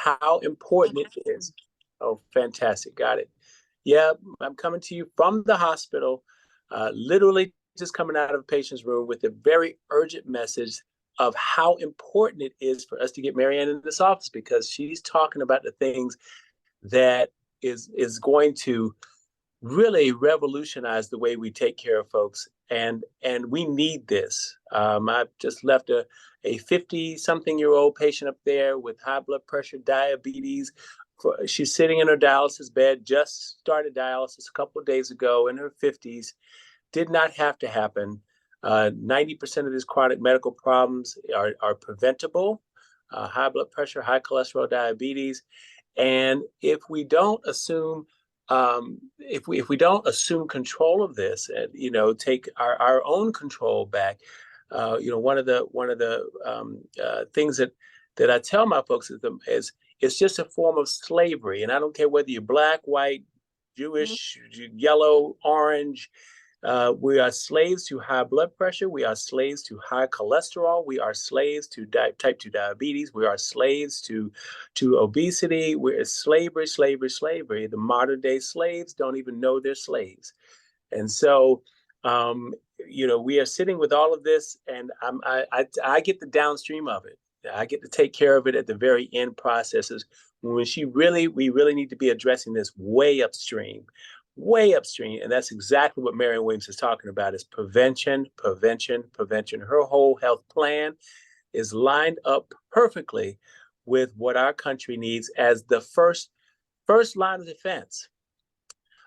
how important it is. Oh, fantastic. Got it. Yeah, I'm coming to you from the hospital, literally just coming out of a patient's room with a very urgent message of how important it is for us to get Marianne in this office, because she's talking about the things that is going to really revolutionize the way we take care of folks. And we need this. I've just left a 50-something-year-old patient up there with high blood pressure, diabetes. She's sitting in her dialysis bed, just started dialysis a couple of days ago, in her 50s. Did not have to happen. 90% of these chronic medical problems are preventable. High blood pressure, high cholesterol, diabetes. And if we don't assume if we don't assume control of this, and take our own control back, one of the things that I tell my folks is it's just a form of slavery, and I don't care whether you're black, white, Jewish, yellow, orange. We are slaves to high blood pressure. We are slaves to high cholesterol. We are slaves to type 2 diabetes. We are slaves to obesity. We're slavery, slavery, slavery. The modern day slaves don't even know they're slaves. And so, we are sitting with all of this, and I get the downstream of it. I get to take care of it at the very end processes, when we really need to be addressing this way upstream. And that's exactly what Marianne Williams is talking about, is prevention, prevention, prevention. Her whole health plan is lined up perfectly with what our country needs as the first line of defense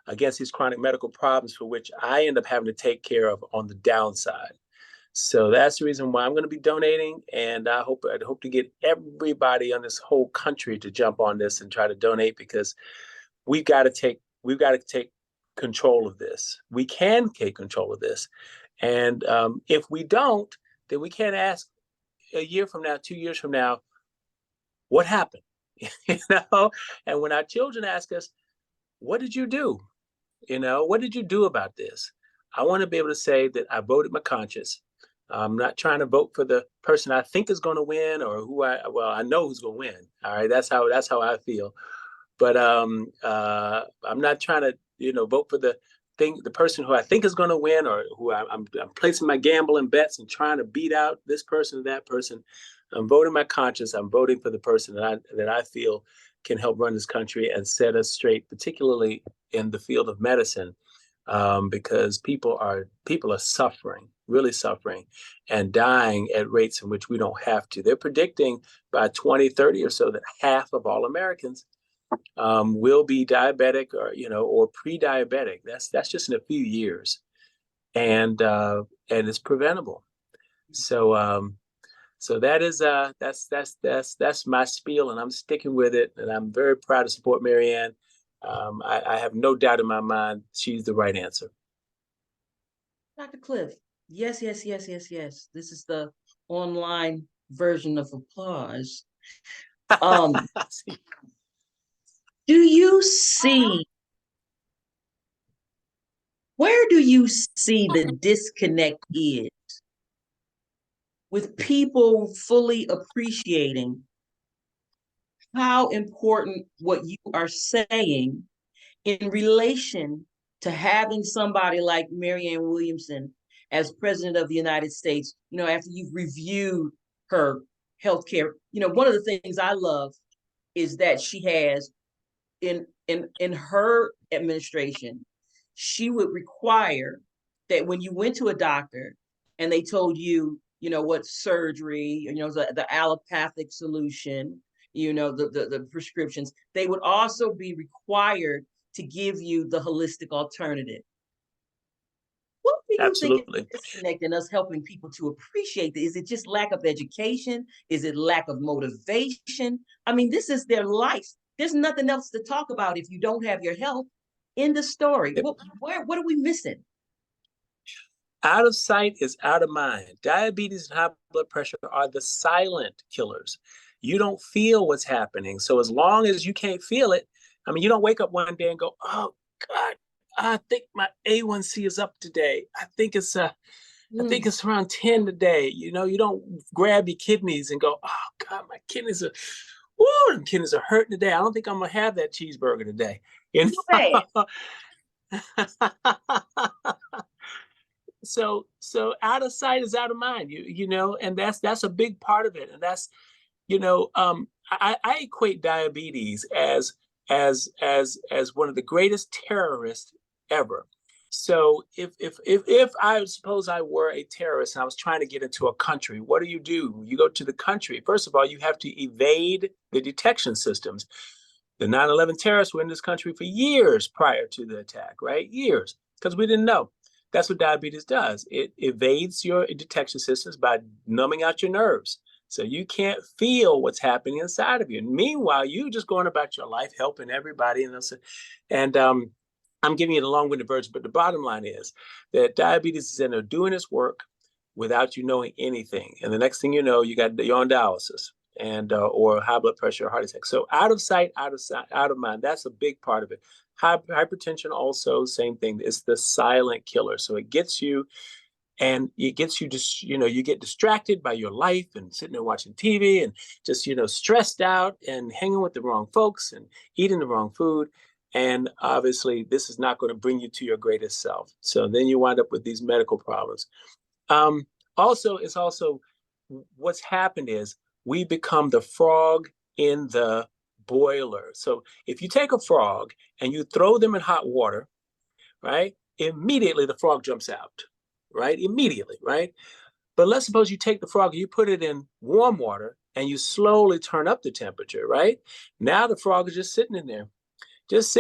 against these chronic medical problems, for which I end up having to take care of on the downside. So that's the reason why I'm going to be donating, and I hope to get everybody on this whole country to jump on this and try to donate, because we've got to take control of this. We can take control of this. And if we don't, then we can't ask a year from now, 2 years from now, what happened? And when our children ask us, what did you do? What did you do about this? I want to be able to say that I voted my conscience. I'm not trying to vote for the person I think is going to win, or I know who's going to win. All right. That's how I feel. But I'm not trying to, vote for the person who I think is going to win, or who I'm placing my gambling bets and trying to beat out this person or that person. I'm voting my conscience. I'm voting for the person that I feel can help run this country and set us straight, particularly in the field of medicine, because people are suffering, really suffering, and dying at rates in which we don't have to. They're predicting by 2030 or so that half of all Americans will be diabetic, or pre-diabetic. That's just in a few years, and it's preventable. So that is that's my spiel, and I'm sticking with it, and I'm very proud to support Marianne. I have no doubt in my mind she's the right answer. Dr. Cliff, yes. This is the online version of applause. Do you see, where do you see the disconnect is with people fully appreciating how important what you are saying in relation to having somebody like Marianne Williamson as President of the United States, after you've reviewed her healthcare? One of the things I love is that she has, in her administration, she would require that when you went to a doctor and they told you, what surgery, the allopathic solution, the prescriptions, they would also be required to give you the holistic alternative. What do you think is disconnecting us, helping people to appreciate that? Is it just lack of education? Is it lack of motivation? I mean, this is their life. There's nothing else to talk about if you don't have your health. In the story. What are we missing? Out of sight is out of mind. Diabetes and high blood pressure are the silent killers. You don't feel what's happening. So as long as you can't feel it, you don't wake up one day and go, oh God, I think my A1C is up today. I think it's around 10 today. You don't grab your kidneys and go, oh God, my kidneys are, Woo, them kidneys are hurting today. I don't think I'm gonna have that cheeseburger today. You Right. know? So out of sight is out of mind. You know, and that's a big part of it. And that's, I equate diabetes as one of the greatest terrorists ever. So if I suppose I were a terrorist and I was trying to get into a country, what do? You go to the country. First of all, you have to evade the detection systems. The 9/11 terrorists were in this country for years prior to the attack, right? Years, because we didn't know. That's what diabetes does. It evades your detection systems by numbing out your nerves. So you can't feel what's happening inside of you. And meanwhile, you just going about your life helping everybody. And I'm giving you the long-winded version, but the bottom line is that diabetes is in there doing its work without you knowing anything. And the next thing you know, you're on dialysis and or high blood pressure or heart attack. So out of sight, out of mind. That's a big part of it. Hypertension also, same thing. It's the silent killer. So it gets you, and it gets you just, you get distracted by your life and sitting there watching TV and just, stressed out and hanging with the wrong folks and eating the wrong food. And obviously, this is not going to bring you to your greatest self. So then you wind up with these medical problems. Um, it's also what's happened is we become the frog in the boiler. So if you take a frog and you throw them in hot water, right? Immediately the frog jumps out, right? Immediately, right? But let's suppose you take the frog and you put it in warm water and you slowly turn up the temperature, right? Now the frog is just sitting in there, just,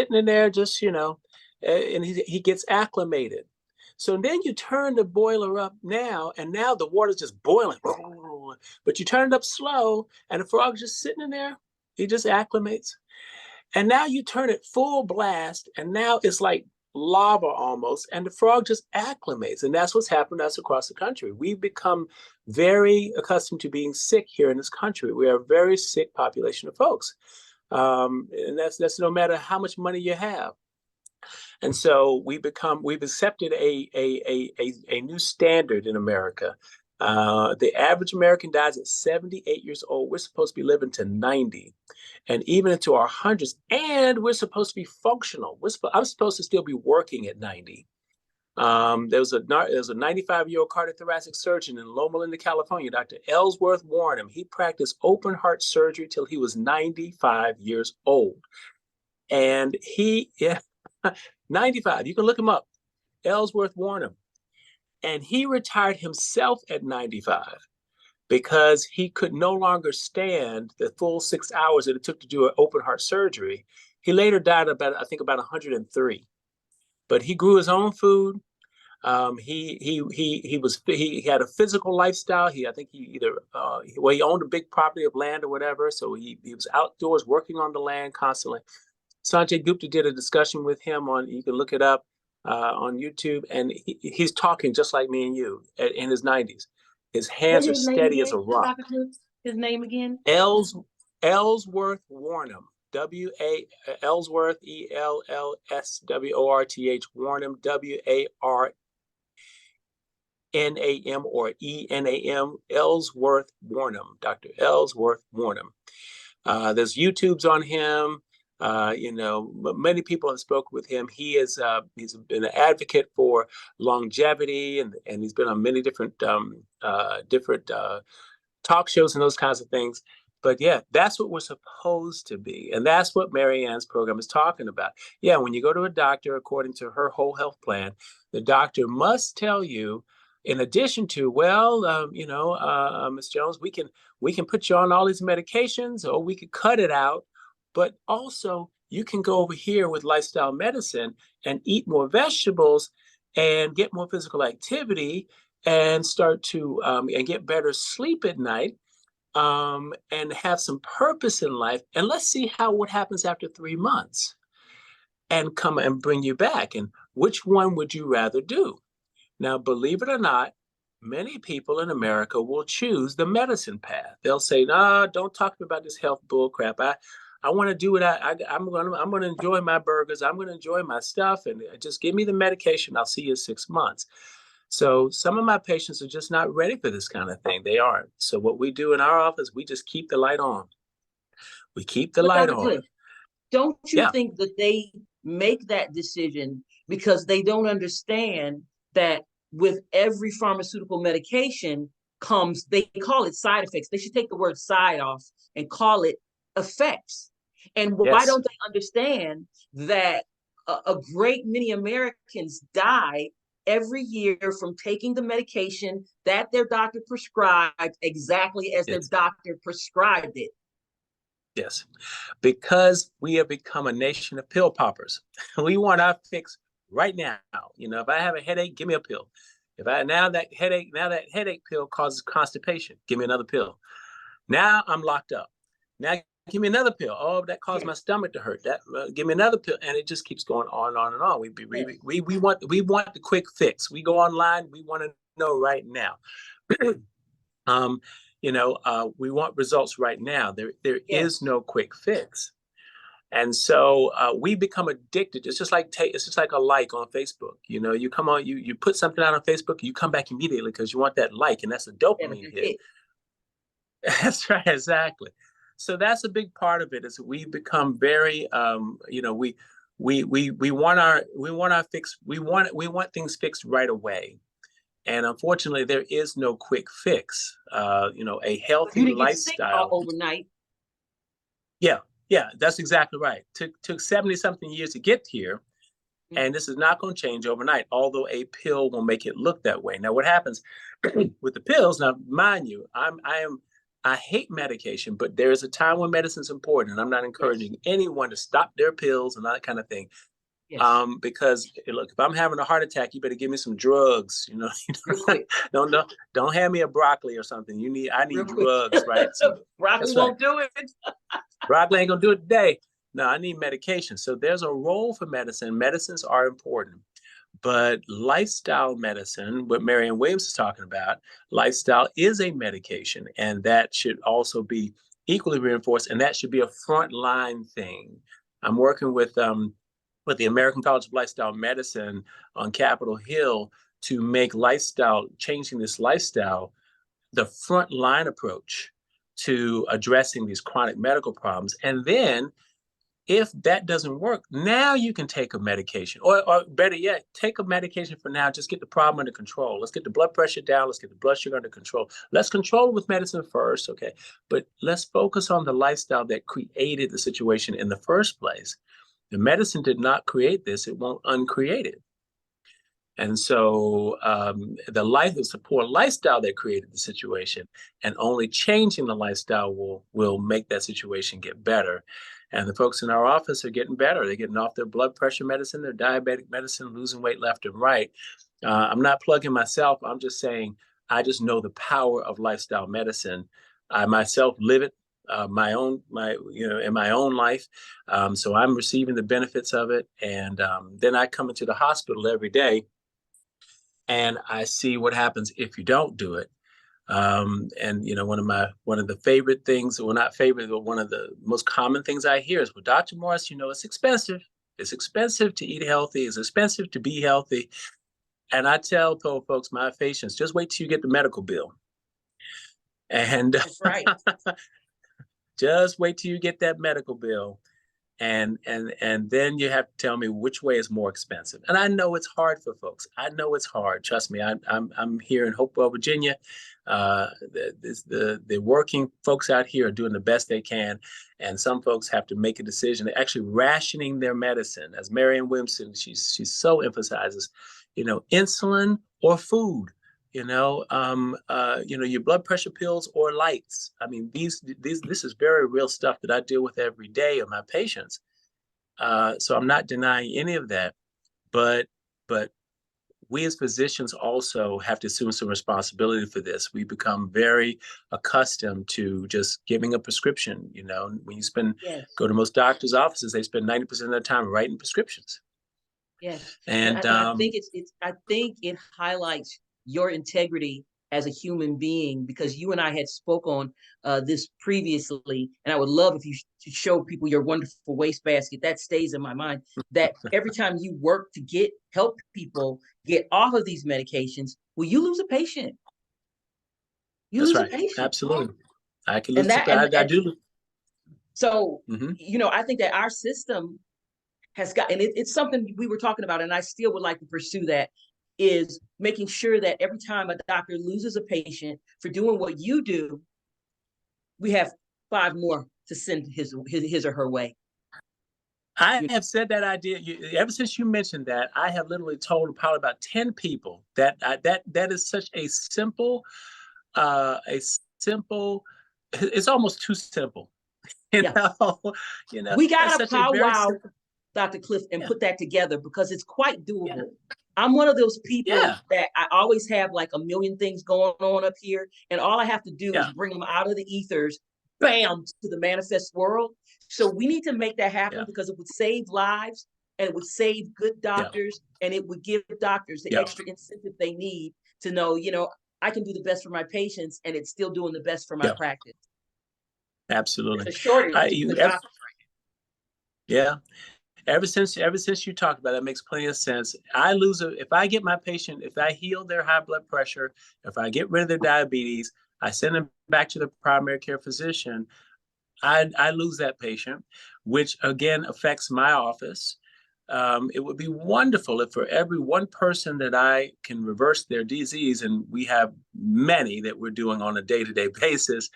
and he gets acclimated. So then you turn the boiler up now, and now the water's just boiling. But you turn it up slow, and the frog's just sitting in there. He just acclimates. And now you turn it full blast, and now it's like lava almost, and the frog just acclimates. And that's what's happened to us across the country. We've become very accustomed to being sick here in this country. We are a very sick population of folks. And that's no matter how much money you have. And so we've accepted a new standard in America. The average American dies at 78 years old. We're supposed to be living to 90 and even into our hundreds. And we're supposed to be functional. I'm supposed to still be working at 90. There was a 95-year-old cardiothoracic surgeon in Loma Linda, California, Dr. Ellsworth Warnham. He practiced open heart surgery till he was 95 years old. And yeah, 95, you can look him up, Ellsworth Warnham. And he retired himself at 95 because he could no longer stand the full 6 hours that it took to do an open heart surgery. He later died about 103. But he grew his own food. He had a physical lifestyle. I think he owned a big property of land or whatever. So he was outdoors working on the land constantly. Sanjay Gupta did a discussion with him you can look it up on YouTube, and he's talking just like me and you in his 90s. His hands are steady as a rock. His name again? Ellsworth Warnham. Ellsworth, ELLSWORTH, Warnham, WARNAM or ENAM, Ellsworth Warnham, Dr. Ellsworth Warnham. There's YouTubes on him. Many people have spoken with him. He's been an advocate for longevity, and he's been on many different talk shows and those kinds of things. But yeah, that's what we're supposed to be. And that's what Marianne's program is talking about. Yeah, when you go to a doctor, according to her whole health plan, the doctor must tell you, in addition to, Ms. Jones, we can put you on all these medications, or we could cut it out. But also, you can go over here with lifestyle medicine and eat more vegetables and get more physical activity and start to and get better sleep at night. And have some purpose in life. And let's see what happens after 3 months and come and bring you back. And which one would you rather do? Now, believe it or not, many people in America will choose the medicine path. They'll say, "Nah, don't talk to me about this health bull crap. I want to do what I'm going to enjoy my burgers. I'm going to enjoy my stuff, and just give me the medication. I'll see you in 6 months." So some of my patients are just not ready for this kind of thing. They aren't. So what we do in our office, we just keep the light on. We keep the But light Dr. on. Cliff, don't you Yeah. think that they make that decision because they don't understand that with every pharmaceutical medication comes, they call it side effects. They should take the word side off and call it effects. And why Yes. don't they understand that a great many Americans die every year from taking the medication that their doctor prescribed exactly as their Yes. doctor prescribed it? Yes. Because we have become a nation of pill poppers. We want our fix right now. If I have a headache, give me a pill. If I now that headache pill causes constipation, give me another pill. Now I'm locked up. Now give me another pill. Oh, that caused my Yes, stomach to hurt. That give me another pill, and it just keeps going on and on and on. yes. We want the quick fix. We go online. We want to know right now. um, we want results right now. There is Yes. no quick fix. And so we become addicted. It's just like a like on Facebook. You come on, you put something out on Facebook, you come back immediately because you want that like, and that's a dopamine Benefit hit. hit. That's right, exactly. So that's a big part of it. Is we become very, we want our fix. We want things fixed right away. And unfortunately, there is no quick fix. A For you healthy to get sick lifestyle. overnight. Yeah, yeah, that's exactly right. Took 70 something years to get here, and this is not going to change overnight. Although a pill will make it look that way. Now, what happens with the pills? Now, mind you, I hate medication, but there is a time when medicine's important, and I'm not Yes, encouraging anyone to stop their pills and that kind of thing. yes. Because look, if I'm having a heart attack, you better give me some drugs. Real quick, Don't hand me a broccoli or something. I real need quick. drugs, right? So Broccoli that's right. won't do it. Broccoli ain't gonna do it today. No, I need medication. So there's a role for medicine. Medicines are important, but lifestyle medicine, what Marianne Williams is talking about, lifestyle is a medication, and that should also be equally reinforced, and that should be a frontline thing. I'm working with the American College of Lifestyle Medicine on Capitol Hill to make changing this lifestyle the frontline approach to addressing these chronic medical problems. And then if that doesn't work, now you can take a medication, or better yet, take a medication for now. Just get the problem under control. Let's get the blood pressure down. Let's get the blood sugar under control. Let's control it with medicine first, okay? But let's focus on the lifestyle that created the situation in the first place. The medicine did not create this; it won't uncreate it. And so it's a poor lifestyle that created the situation, and only changing the lifestyle will make that situation get better. And the folks in our office are getting better. They're getting off their blood pressure medicine, their diabetic medicine, losing weight left and right. I'm not plugging myself. I'm just saying I just know the power of lifestyle medicine. I myself live it. In my own life, so I'm receiving the benefits of it, and then I come into the hospital every day and I see what happens if you don't do it. And one of the favorite things, well, not favorite, but one of the most common things I hear is, "Well, Dr. Morris, it's expensive. It's expensive to eat healthy. It's expensive to be healthy." And I tell folks, my patients, just wait till you get the medical bill, and That's right. just wait till you get that medical bill. And then you have to tell me which way is more expensive. And I know it's hard for folks. I know it's hard. Trust me. I'm here in Hopewell, Virginia. The working folks out here are doing the best they can, and some folks have to make a decision. They're actually rationing their medicine, as Marianne Williamson she so emphasizes. Insulin or food. Your blood pressure pills or lights. I mean, this is very real stuff that I deal with every day of my patients. So I'm not denying any of that, but we as physicians also have to assume some responsibility for this. We become very accustomed to just giving a prescription. When you Yes. go to most doctors' offices, they spend 90% of their time writing prescriptions. Yes, And and I think I think it highlights your integrity as a human being, because you and I had spoke on this previously, and I would love if you show people your wonderful wastebasket. That stays in my mind. That every time you work to help people get off of these medications, well, you lose a patient. You that's lose a right. patient, Absolutely. I can and lose. that and I do. So, Mm-hmm. I think that our system has got, and it's something we were talking about, and I still would like to pursue that, is making sure that every time a doctor loses a patient for doing what you do, we have 5 more to send his or her way. I have said that idea ever since you mentioned that. I have literally told probably about 10 people that that is such a simple, a simple. It's almost too simple, you Yeah, know. You know, we that's got to such a very powwow, simple. Dr. Cliff, and Yeah, put that together because it's quite doable. yeah, I'm one of those people yeah, that I always have like a million things going on up here, and all I have to do is yeah, bring them out of the ethers, bam, to the manifest world. So we need to make that happen yeah, because it would save lives and it would save good yeah, doctors and it would give doctors the yeah. extra incentive they need to know, I can do the best for my patients and it's still doing the best for my Yeah. practice. There's Absolutely. a shortage I of you good ever, doctors. yeah. Ever since you talked about it, it makes plenty of sense. I lose a if I get my patient, if I heal their high blood pressure, if I get rid of their diabetes, I send them back to the primary care physician. I lose that patient, which again affects my office. It would be wonderful if for every one person that I can reverse their disease, and we have many that we're doing on a day-to-day basis,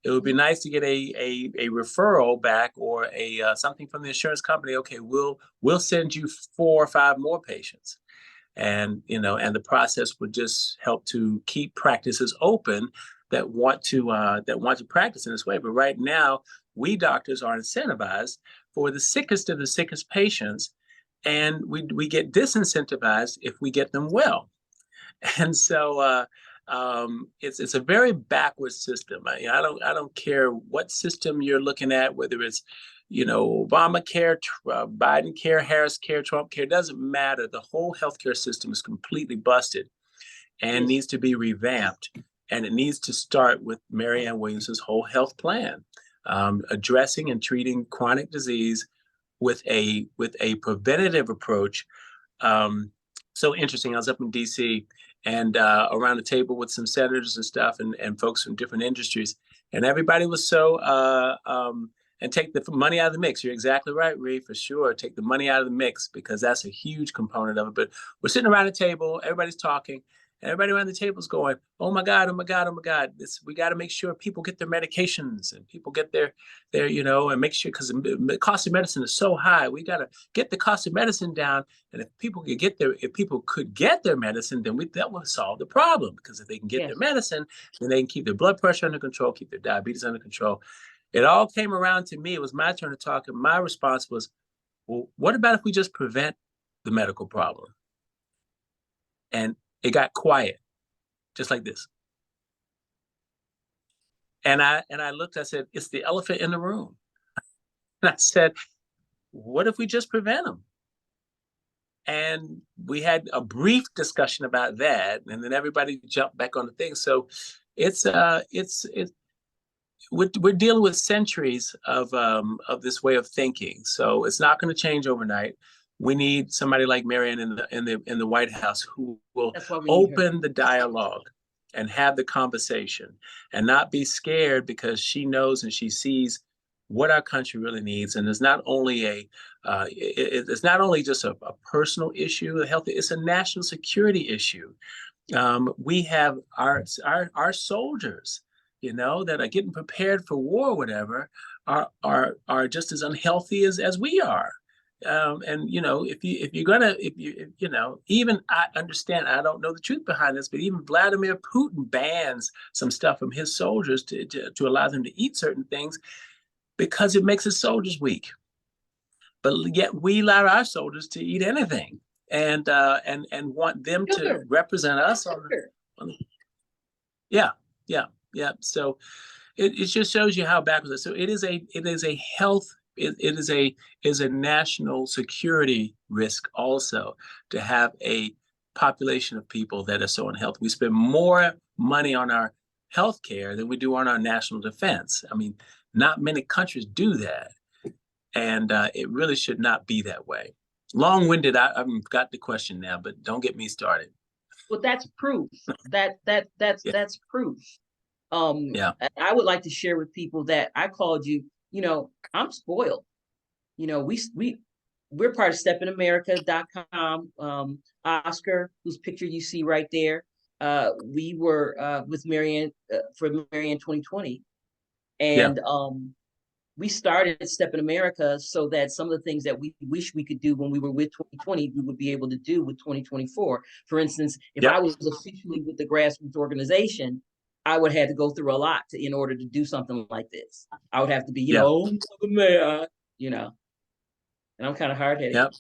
it would be nice to get a referral back or a something from the insurance company. Okay, we'll send you 4 or 5 more patients, and and the process would just help to keep practices open that want to practice in this way. But right now, we doctors are incentivized for the sickest of the sickest patients, and we get disincentivized if we get them well. And so it's a very backwards system. I don't care what system you're looking at, whether it's Obamacare, Biden care, Harris care, Trump care. Doesn't matter. The whole healthcare system is completely busted and Yes. needs to be revamped. And it needs to start with Marianne Williamson's whole health plan, addressing and treating chronic disease with a preventative approach. So interesting. I was up in D.C. and around the table with some senators and stuff, and folks from different industries, and everybody was so. And take the money out of the mix. You're exactly right, Ree, for sure. Take the money out of the mix because that's a huge component of it. But we're sitting around the table, everybody's talking, and everybody around the table is going, "Oh my God, oh my God, oh my God! We got to make sure people get their medications and people get their and make sure because the cost of medicine is so high. We got to get the cost of medicine down. And if people could get their medicine, then that would solve the problem. Because if they can get their Yes. medicine, then they can keep their blood pressure under control, keep their diabetes under control." It all came around to me. It was my turn to talk, and my response was, "Well, what about if we just prevent the medical problem?" And it got quiet, just like this. And I looked. I said, "It's the elephant in the room." And I said, "What if we just prevent them?" And we had a brief discussion about that, and then everybody jumped back on the thing. So it's we're dealing with centuries of this way of thinking. So it's not going to change overnight. We need somebody like Marianne in the White House who will That's why we need her. open the dialogue and have the conversation and not be scared because she knows and she sees what our country really needs. And it's not only it's not only just a personal issue of health, it's a national security issue. We have our soldiers, that are getting prepared for war or whatever, are just as unhealthy as we are. And if you're gonna if you if, even I understand, I don't know the truth behind this, but even Vladimir Putin bans some stuff from his soldiers to allow them to eat certain things because it makes his soldiers weak. But yet we allow our soldiers to eat anything and want them to Sugar. represent us Sugar. yeah, yeah, yeah. So it just shows you how backwards it is. So it is a health it is a national security risk also to have a population of people that are so unhealthy. We spend more money on our health care than we do on our national defense. I mean, not many countries do that, and it really should not be that way. Long-winded. I've got the question now, but don't get me started. Well, that's proof. That's Yeah, that's proof. yeah, I would like to share with people that I called you, I'm spoiled. You know, we're part of stepinamerica.com. Oscar, whose picture you see right there, we were with Marianne for Marianne 2020, Yeah. and we started Step in America so that some of the things that we wish we could do when we were with 2020, we would be able to do with 2024. For instance, if I Yep. was officially with the grassroots organization, I would have to go through a lot in order to do something like this. I would have to be, Yeah. you know, and I'm kind of hard headed. Yep.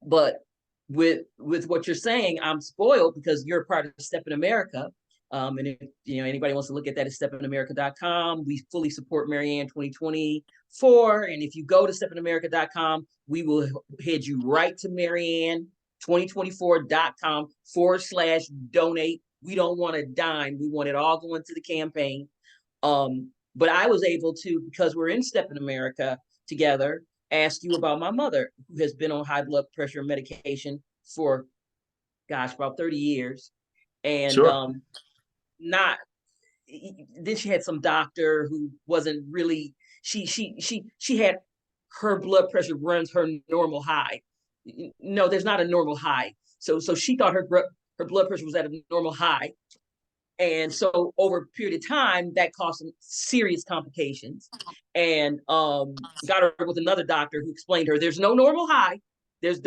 But with what you're saying, I'm spoiled because you're a part of Step in America. And if anybody wants to look at that, it's stepinamerica.com. We fully support Marianne 2024. And if you go to stepinamerica.com, we will head you right to marianne2024.com/donate. We don't want a dime. We want it all going to the campaign. But I was able to, because we're in Step in America together, ask you about my mother, who has been on high blood pressure medication for, about 30 years. And Sure. then she had some doctor who wasn't really, she had, her blood pressure runs her normal high. No, there's not a normal high. So she thought her blood pressure was at a normal high. And so over a period of time, that caused some serious complications. And got her with another doctor who explained to her there's no normal high. There's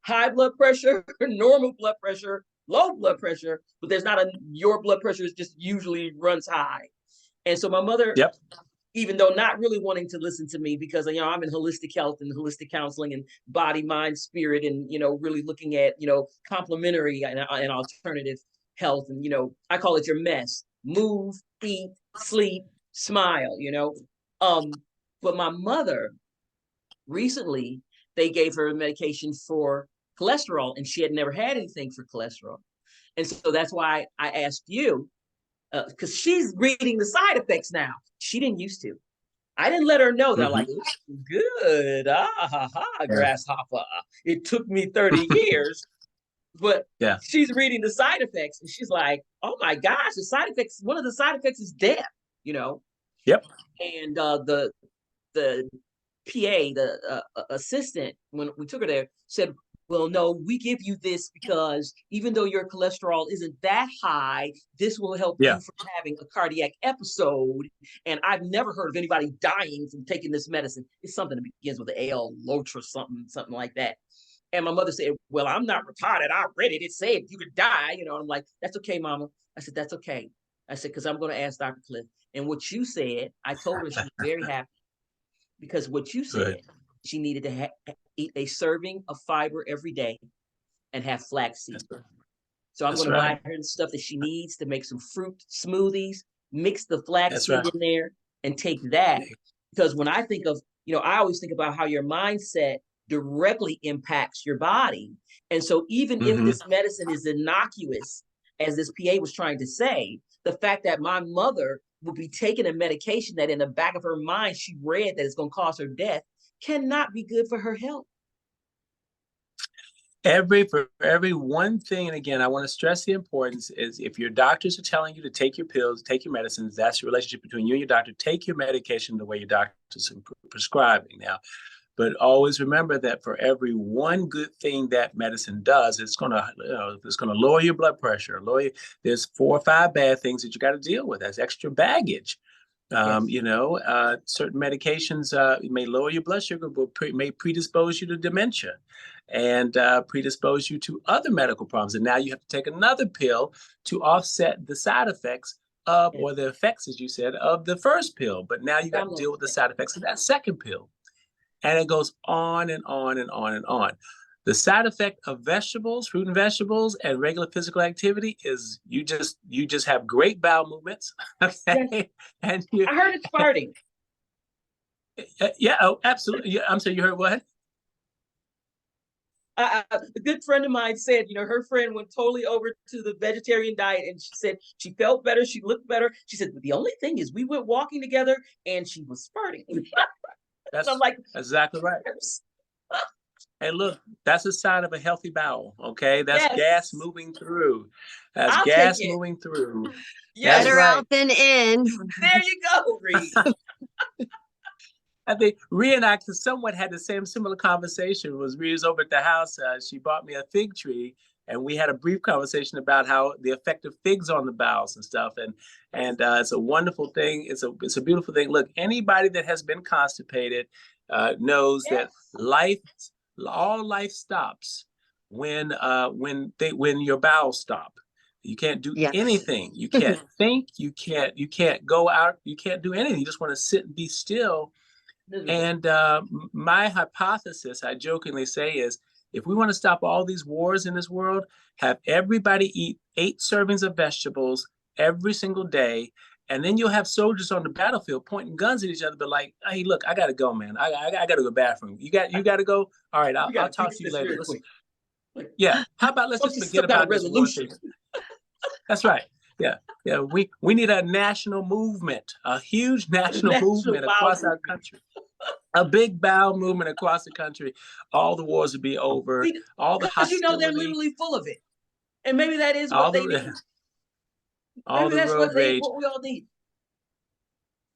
high blood pressure, normal blood pressure, low blood pressure, but there's not your blood pressure is just usually runs high. And so my mother, Yep. even though not really wanting to listen to me, because I'm in holistic health and holistic counseling and body, mind, spirit, and really looking at complementary and alternative health, and I call it your mess: move, eat, sleep, smile. But my mother, recently, they gave her a medication for cholesterol, and she had never had anything for cholesterol. And so that's why I asked you, because she's reading the side effects now. She didn't used to. I didn't let her know that. I'm like, good, grasshopper. It took me 30 years, but Yeah. she's reading the side effects, and she's like, oh my gosh, the side effects, one of the side effects is death, Yep. And the PA, the assistant, when we took her there, said, well, no, we give you this because even though your cholesterol isn't that high, this will help you from having a cardiac episode. And I've never heard of anybody dying from taking this medicine. It's something that begins with an L, Lotra, something like that. And my mother said, well, I'm not retarded. I read it. It said you could die. And I'm like, that's okay, mama. I said, that's okay. I said, because I'm going to ask Dr. Cliff. And what you said, I told her she was very happy. Because what you said, she needed to eat a serving of fiber every day and have flaxseed. So I'm going to buy her the stuff that she needs to make some fruit smoothies, mix the flaxseed in there, and take that. Because when I think of, I always think about how your mindset directly impacts your body. And so even if this medicine is innocuous, as this PA was trying to say, the fact that my mother will be taking a medication that in the back of her mind, she read that it's going to cause her death, cannot be good for her health. For every one thing, and again, I want to stress the importance is if your doctors are telling you to take your pills, take your medicines, that's your relationship between you and your doctor. Take your medication the way your doctor's prescribing. Now, but always remember that for every one good thing that medicine does, it's going to lower your blood pressure. There's 4 or 5 bad things that you got to deal with. That's extra baggage. Certain medications may lower your blood sugar, but may predispose you to dementia and predispose you to other medical problems. And now you have to take another pill to offset the side effects or the effects, as you said, of the first pill. But now you got to deal with the side effects of that second pill. And it goes on and on and on and on. The side effect of vegetables, fruit and vegetables, and regular physical activity is you just have great bowel movements. Okay, yes. And I heard it's farting. Yeah, oh, absolutely. Yeah, I'm sorry, you heard what? A good friend of mine said, her friend went totally over to the vegetarian diet, and she said she felt better, she looked better. She said, but the only thing is we went walking together and she was farting. That's I'm like, exactly right. Hey, look, that's a sign of a healthy bowel, okay? That's gas moving through. That's I'll gas take it. moving through. Yes. Better out than in. There you go, Reed. I think Rhea and I somewhat had the similar conversation. Was Rhea's over at the house? She bought me a fig tree, and we had a brief conversation about how the effect of figs on the bowels and stuff. And it's a wonderful thing. It's a beautiful thing. Look, anybody that has been constipated knows that all life stops when your bowels stop. You can't do anything. You can't think. You can't go out. You can't do anything. You just want to sit and be still. And my hypothesis, I jokingly say, is if we want to stop all these wars in this world, have everybody eat 8 servings of vegetables every single day, and then you'll have soldiers on the battlefield pointing guns at each other, but like, hey, look, I gotta go, man. I gotta go to the bathroom. You got to go. All right, I'll talk to you later. Yeah. How about let's just forget about this war thing? That's right. Yeah. We need a national movement, a huge national movement across our country. A big bowel movement across the country. All the wars would be over. All the hostility. They're literally full of it, and maybe that is what they need. Maybe that's what we all need.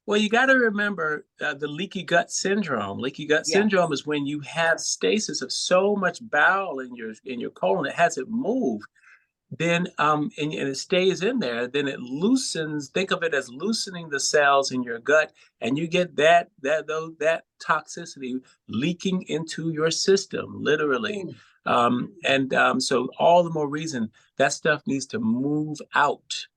Well, you got to remember the leaky gut syndrome. Leaky gut syndrome is when you have stasis of so much bowel in your colon, it hasn't moved. Then and it stays in there, then it loosens. Think of it as loosening the cells in your gut, and you get that toxicity leaking into your system, literally. So all the more reason that stuff needs to move out.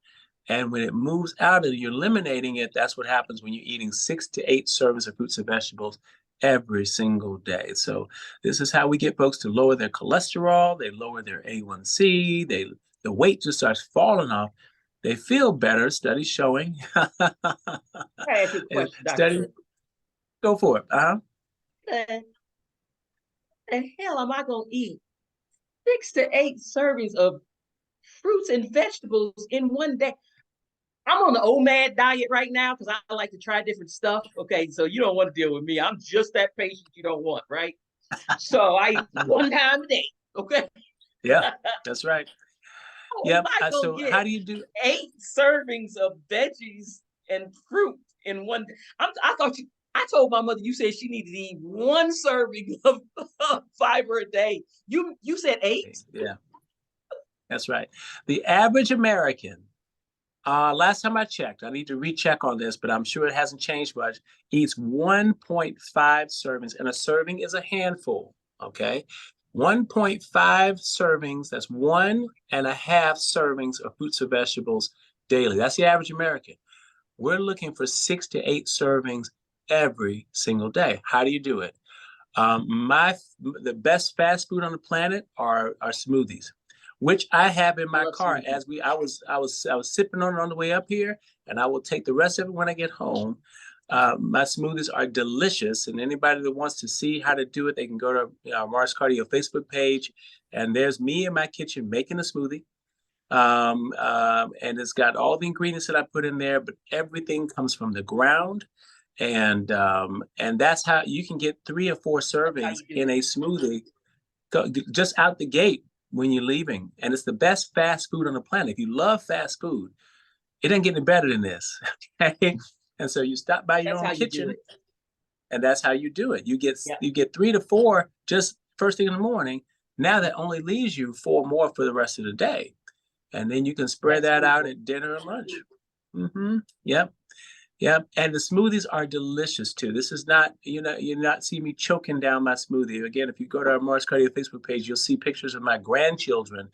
And when it moves out and you're eliminating it, that's what happens when you're eating 6 to 8 servings of fruits and vegetables every single day. So this is how we get folks to lower their cholesterol. They lower their A1C. The weight just starts falling off. They feel better. Studies showing. I have a question, Dr. Go for it. The hell am I gonna eat 6 to 8 servings of fruits and vegetables in one day? I'm on the OMAD diet right now because I like to try different stuff. Okay, so you don't want to deal with me. I'm just that patient you don't want, right? So I eat 1 time a day. Okay. Yeah, that's right. Yep. So how do you do 8 servings of veggies and fruit in one day? I told my mother you said she needed to eat 1 serving of fiber a day. You said 8? Yeah. That's right. The average American, last time I checked, I need to recheck on this, but I'm sure it hasn't changed much, eats 1.5 servings, and a serving is a handful, okay? 1.5 servings, that's 1.5 servings of fruits or vegetables daily. That's the average American. We're looking for 6 to 8 servings every single day. How do you do it? The best fast food on the planet are smoothies, which I have in my car. I was sipping on it on the way up here, and I will take the rest of it when I get home. My smoothies are delicious, and anybody that wants to see how to do it, they can go to Mars Cardio Facebook page, and there's me in my kitchen making a smoothie. And it's got all the ingredients that I put in there, but everything comes from the ground. And that's how you can get 3 or 4 servings in a smoothie just out the gate when you're leaving. And it's the best fast food on the planet. If you love fast food, it ain't getting better than this. Okay? And so you stop by your own kitchen, and that's how you do it. You get 3 to 4 just first thing in the morning. Now that only leaves you 4 more for the rest of the day. And then you can spread that out at dinner and lunch. Yep. And the smoothies are delicious too. This is not, you're not seeing me choking down my smoothie. Again, if you go to our Mars Cardio Facebook page, you'll see pictures of my grandchildren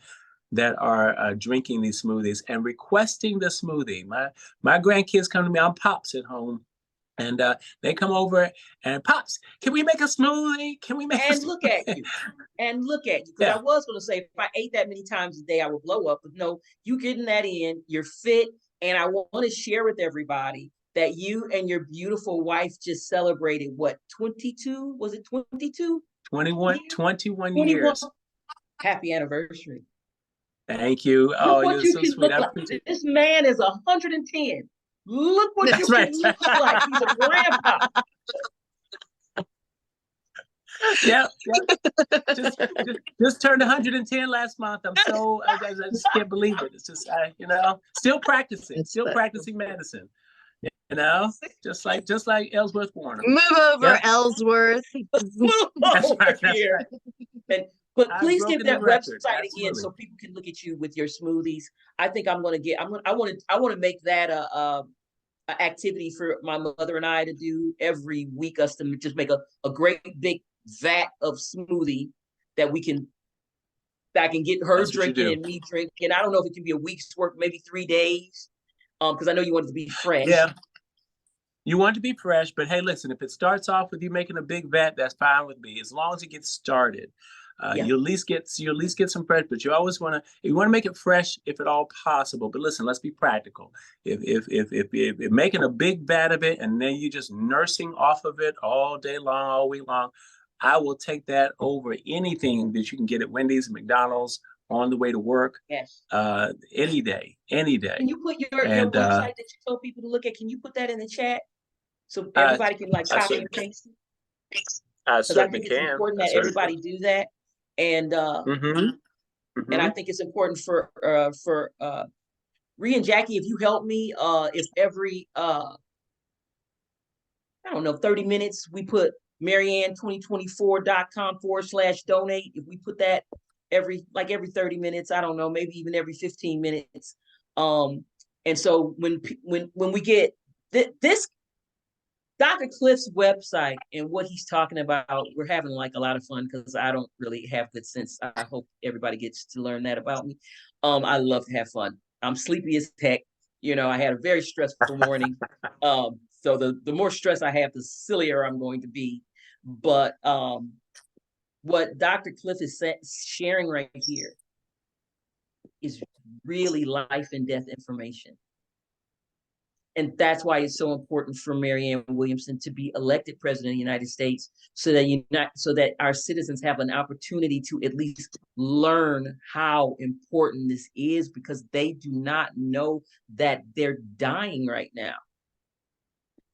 that are drinking these smoothies and requesting the smoothie. My grandkids come to me. I'm Pops at home. And they come over and, Pops, can we make a smoothie? Can we make a smoothie? Look at you. And look at you. Because I was going to say, if I ate that many times a day, I would blow up. But no, you getting that in. You're fit. And I want to share with everybody that you and your beautiful wife just celebrated, what, 22? Was it 22? 21 years. Happy anniversary. Thank you. Oh, you're so sweet. I appreciate it. This man is 110. Look what you can look like. He's a grandpa. Yeah. Just turned 110 last month. I just can't believe it. It's just, still practicing medicine. You know, just like Ellsworth Warner. Move over, Yep. Ellsworth. That's right. That's Here. right. But I've please give broken that the record. website Absolutely. again so people can look at you with your smoothies. I think I want to make that a activity for my mother and I to do every week. Us to just make a great big vat of smoothie that I can get her That's what you drinking do. and me drinking. I don't know if it can be a week's work, maybe 3 days. Because I know you want it to be fresh. Yeah. You want it to be fresh, but hey, listen, if it starts off with you making a big vat, that's fine with me. As long as it gets started, Yeah. you at least get some fresh. But you always want to make it fresh if at all possible. But listen, let's be practical. If making a big vat of it and then you just nursing off of it all day long, all week long, I will take that over anything that you can get at Wendy's and McDonald's on the way to work. Yes. Any day, any day. Can you put your website that you told people to look at? Can you put that in the chat so everybody can like copy and paste it? Because I think it's important that everybody do that. And and I think it's important for Rhea and Jackie, if you help me, if every I don't know, 30 minutes we put Marianne2024.com/donate. If we put that every 30 minutes, I don't know, maybe even every 15 minutes. And so when we get this Dr. Cliff's website and what he's talking about, we're having like a lot of fun because I don't really have good sense. I hope everybody gets to learn that about me. I love to have fun. I'm sleepy as heck. You know, I had a very stressful morning. So the more stress I have, the sillier I'm going to be. But what Dr. Cliff is sharing right here is really life and death information. And that's why it's so important for Marianne Williamson to be elected president of the United States, so that our citizens have an opportunity to at least learn how important this is, because they do not know that they're dying right now.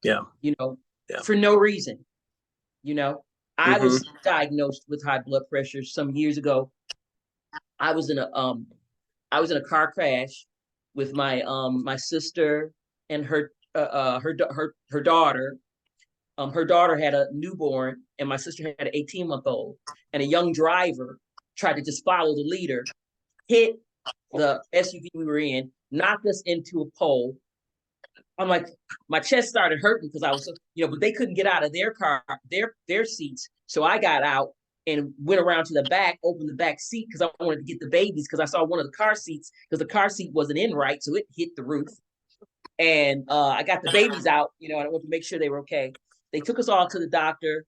Yeah. You know, for no reason. You know, I was diagnosed with high blood pressure some years ago. I was in a car crash with my my sister and her daughter. Her daughter had a newborn, and my sister had an 18-month-old. And a young driver tried to just follow the leader, hit the SUV we were in, knocked us into a pole. I'm like, my chest started hurting because I was, but they couldn't get out of their car, their seats. So I got out and went around to the back, opened the back seat because I wanted to get the babies, because I saw one of the car seats, because the car seat wasn't in right, so it hit the roof. And I got the babies out, and I wanted to make sure they were okay. They took us all to the doctor,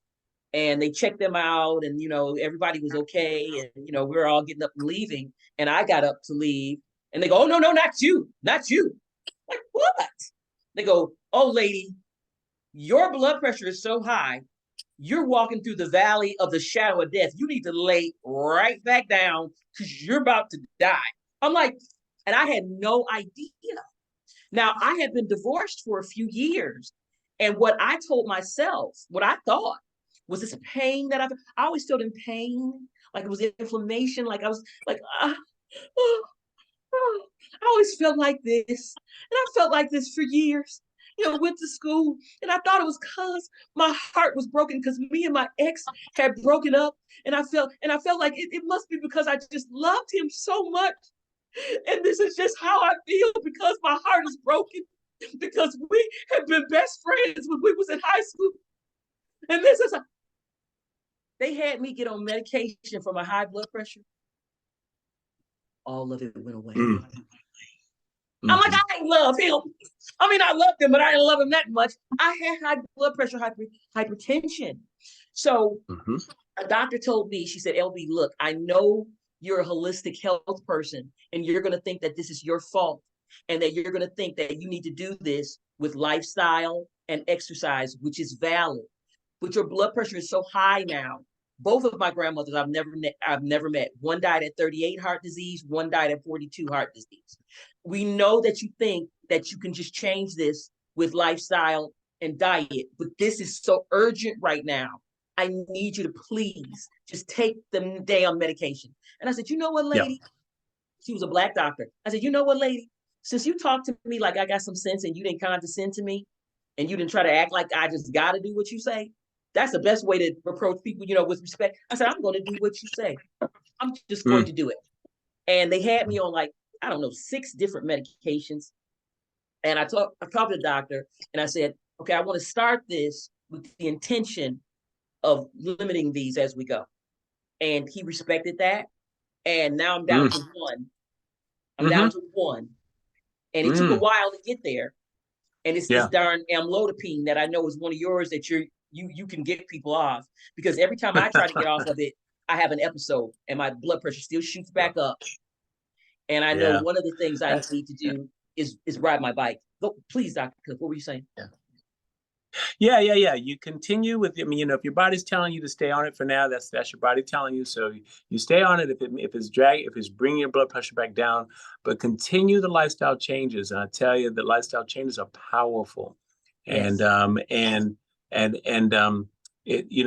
and they checked them out, and everybody was okay, and we were all getting up and leaving, and I got up to leave, and they go, "Oh, no, not you, not you." I'm like, what? They go, "Oh, lady, your blood pressure is so high, you're walking through the valley of the shadow of death. You need to lay right back down because you're about to die." I'm like, and I had no idea. Now, I had been divorced for a few years. And what I told myself, what I thought was this pain that I always felt in pain, like it was inflammation, like I was like, I always felt like this. And I felt like this for years. Went to school, and I thought it was because my heart was broken because me and my ex had broken up. And I felt like it must be because I just loved him so much. And this is just how I feel because my heart is broken, because we have been best friends when we was in high school. And they had me get on medication for my high blood pressure. All of it went away. I'm like, I didn't love him. I mean, I loved him, but I didn't love him that much. I had high blood pressure, hypertension. So a doctor told me, she said, "LB, look, I know you're a holistic health person, and you're going to think that this is your fault, and that you're going to think that you need to do this with lifestyle and exercise, which is valid. But your blood pressure is so high now. Both of my grandmothers I've never met. One died at 38, heart disease. One died at 42, heart disease. We know that you think that you can just change this with lifestyle and diet, but this is so urgent right now. I need you to please just take the damn medication." And I said, "You know what, lady?" Yeah. She was a Black doctor. I said, "You know what, lady? Since you talked to me like I got some sense and you didn't condescend to me, and you didn't try to act like I just got to do what you say. That's the best way to approach people, with respect. I said, I'm going to do what you say. I'm just going to do it. And they had me on like, I don't know, 6 different medications. And I talked to the doctor and I said, okay, I want to start this with the intention of limiting these as we go. And he respected that. And now I'm down to 1. I'm down to 1. And it took a while to get there. And it's this darn amlodipine that I know is one of yours that you can get people off, because every time I try to get off of it, I have an episode and my blood pressure still shoots back up. And I know one of the things I need to do is ride my bike. Go, please, Dr. Cook, what were you saying? Yeah. You continue with, I mean, if your body's telling you to stay on it for now, that's your body telling you. So you stay on it if it's bringing your blood pressure back down, but continue the lifestyle changes. And I tell you, the lifestyle changes are powerful. Yes.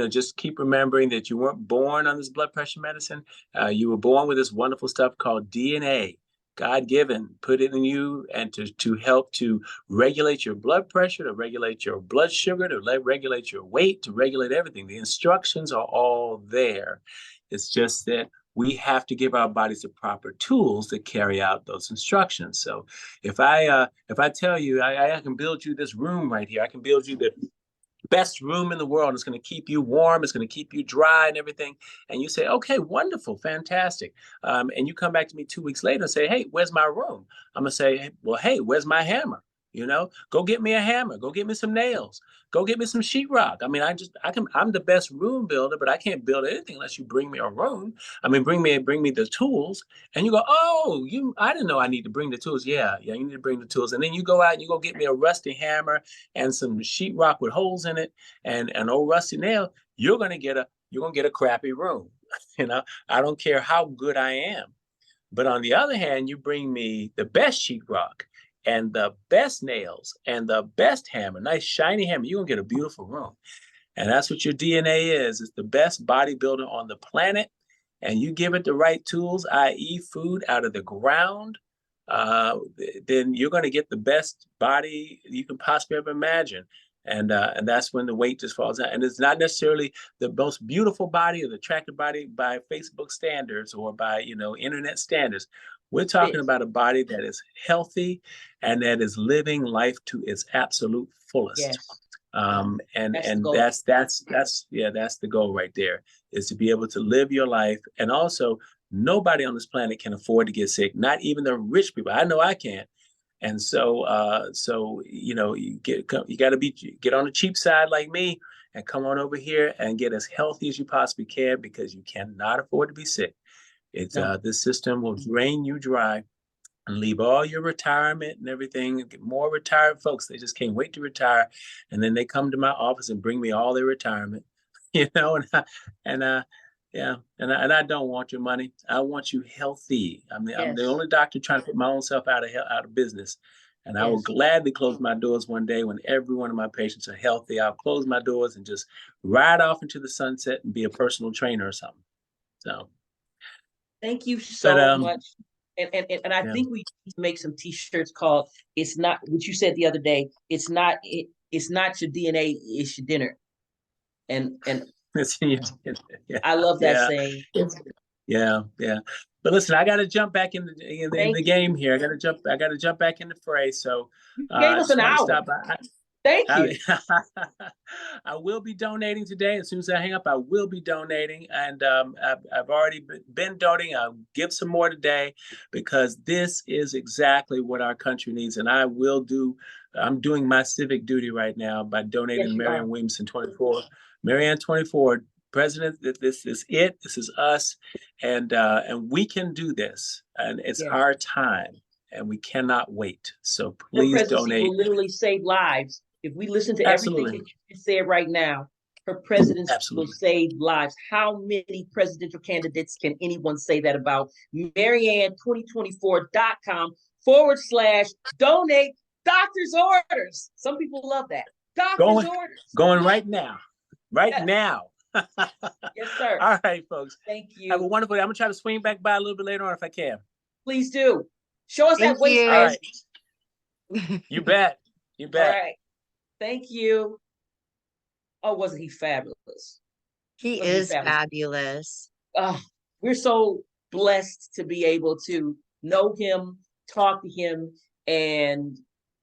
Just keep remembering that you weren't born on this blood pressure medicine. You were born with this wonderful stuff called DNA. God-given, put it in you, and to help to regulate your blood pressure, to regulate your blood sugar, to regulate your weight, to regulate everything. The instructions are all there. It's just that we have to give our bodies the proper tools to carry out those instructions. So if I tell you I can build you this room right here, I can build you the best room in the world. It's going to keep you warm. It's going to keep you dry and everything. And you say, okay, wonderful, fantastic. And you come back to me 2 weeks later and say, hey, where's my room? I'm going to say, well, hey, where's my hammer? Go get me a hammer. Go get me some nails. Go get me some sheetrock. I mean, I'm the best room builder, but I can't build anything unless you bring me a room. I mean, bring me the tools. And you go, oh, I didn't know I need to bring the tools. Yeah, you need to bring the tools. And then you go out and you go get me a rusty hammer and some sheetrock with holes in it and an old rusty nail. You're gonna get a crappy room. I don't care how good I am. But on the other hand, you bring me the best sheetrock and the best nails and the best hammer, nice shiny hammer, you're gonna get a beautiful room. And that's what your DNA is. It's the best bodybuilder on the planet. And you give it the right tools, i.e. food out of the ground, then you're going to get the best body you can possibly ever imagine. And that's when the weight just falls out. And it's not necessarily the most beautiful body or the attractive body by Facebook standards or by, internet standards. We're talking about a body that is healthy and that is living life to its absolute fullest. Yes. And that's the goal right there, is to be able to live your life. And also, nobody on this planet can afford to get sick, not even the rich people. I know I can't. And so you got to get on the cheap side like me and come on over here and get as healthy as you possibly can, because you cannot afford to be sick. This system will drain you dry and leave all your retirement and everything. Get more retired folks. They just can't wait to retire, and then they come to my office and bring me all their retirement. And I don't want your money. I want you healthy. I'm the only doctor trying to put my own self out of business. And I will gladly close my doors one day when every one of my patients are healthy. I'll close my doors and just ride off into the sunset and be a personal trainer or something. So. Thank you so much. And I think we need to make some T-shirts called "It's Not What You Said the Other Day." It's not your DNA, it's your dinner. And I love that saying. Yeah. But listen, I got to jump back in the game here. I got to jump back in the fray. So you gave us an hour. Thank you. I will be donating today. As soon as I hang up, I will be donating. And I've already been donating. I'll give some more today, because this is exactly what our country needs. And I'm doing my civic duty right now by donating to Marianne Williamson 24. Marianne 24, President, this is it. This is us. And we can do this. And it's our time. And we cannot wait. So please donate. Will literally save lives. If we listen to everything that you said right now, her presidency will save lives. How many presidential candidates can anyone say that about? Marianne2024.com/donate doctor's orders. Some people love that. Doctor's orders. Going right now. Now. Yes, sir. All right, folks. Thank you. Have a wonderful day. I'm going to try to swing back by a little bit later on if I can. Please do. Show us that waistband. All right. You bet. All right. Thank you. Oh, wasn't he fabulous? He Wasn't he is fabulous? fabulous. We're so blessed to be able to know him, talk to him, and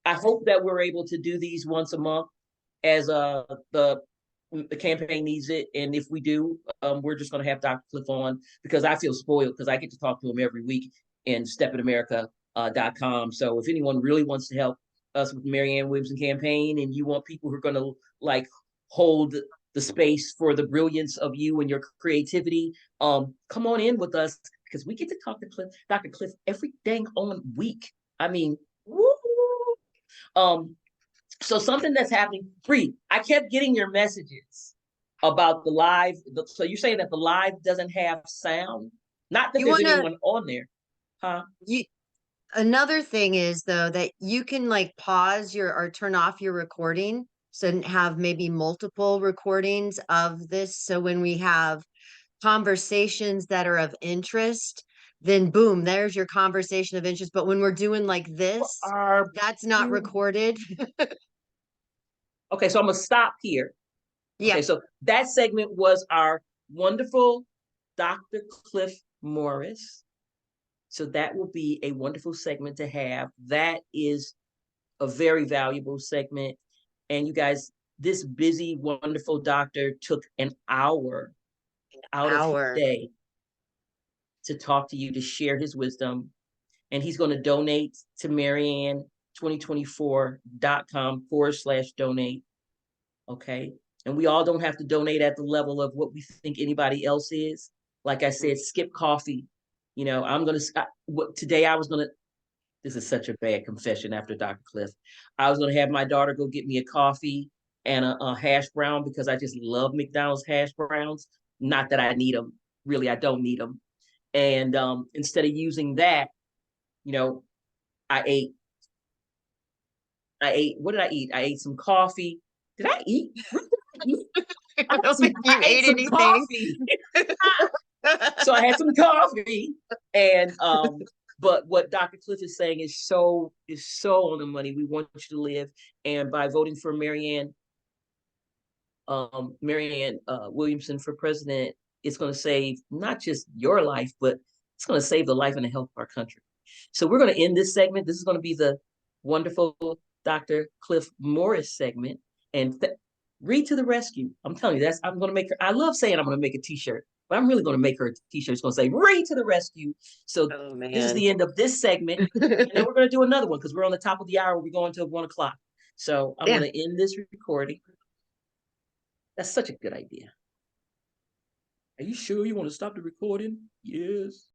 I hope that we're able to do these once a month as the campaign needs it. And if we do, we're just going to have Dr. Cliff on because I feel spoiled because I get to talk to him every week in stepinamerica.com. So if anyone really wants to help us with the Marianne Williamson campaign and you want people who are going to like hold the space for the brilliance of you and your creativity, come on in with us because we get to talk to Dr. Cliff every dang on week. I mean, woo! So something that's happening free. I kept getting your messages about the live. So you're saying that the live doesn't have sound? Not that You there's wanna anyone on there, huh? you Another thing is though that you can like pause your or turn off your recording so have maybe multiple recordings of this. So when we have conversations that are of interest, then boom, there's your conversation of interest. But when we're doing like this, Are that's not you recorded. okay? So I'm gonna stop here. Yeah. Okay, so that segment was our wonderful Dr. Cliff Morris. So that will be a wonderful segment to have. That is a very valuable segment. And you guys, this busy, wonderful doctor took an hour out of his Hour. day to talk to you, to share his wisdom. And he's going to donate to Marianne2024.com/donate. Okay. And we all don't have to donate at the level of what we think anybody else is. Like I said, skip coffee. You know, I'm going to, today I was going to, this is such a bad confession after Dr. Cliff. I was going to have my daughter go get me a coffee and a hash brown because I just love McDonald's hash browns. Not that I need them. Really, I don't need them. And instead of using that, you know, I ate, what did I eat? I ate some coffee. Did I eat? I don't think you I ate ate some anything. coffee. So I had some coffee. And but what Dr. Cliff is saying is so on the money. We want you to live. And by voting for Marianne Williamson for president, it's going to save not just your life, but it's going to save the life and the health of our country. So we're going to end this segment. This is going to be the wonderful Dr. Cliff Morris segment. And read to the rescue. I'm telling you, I'm going to make her. I love saying I'm going to make a t-shirt, but I'm really going to make her a t-shirt. It's going to say read to the rescue. So this is the end of this segment. And then we're going to do another one because we're on the top of the hour. We're going to 1 o'clock. So I'm going to end this recording. That's such a good idea. Are you sure you want to stop the recording? Yes.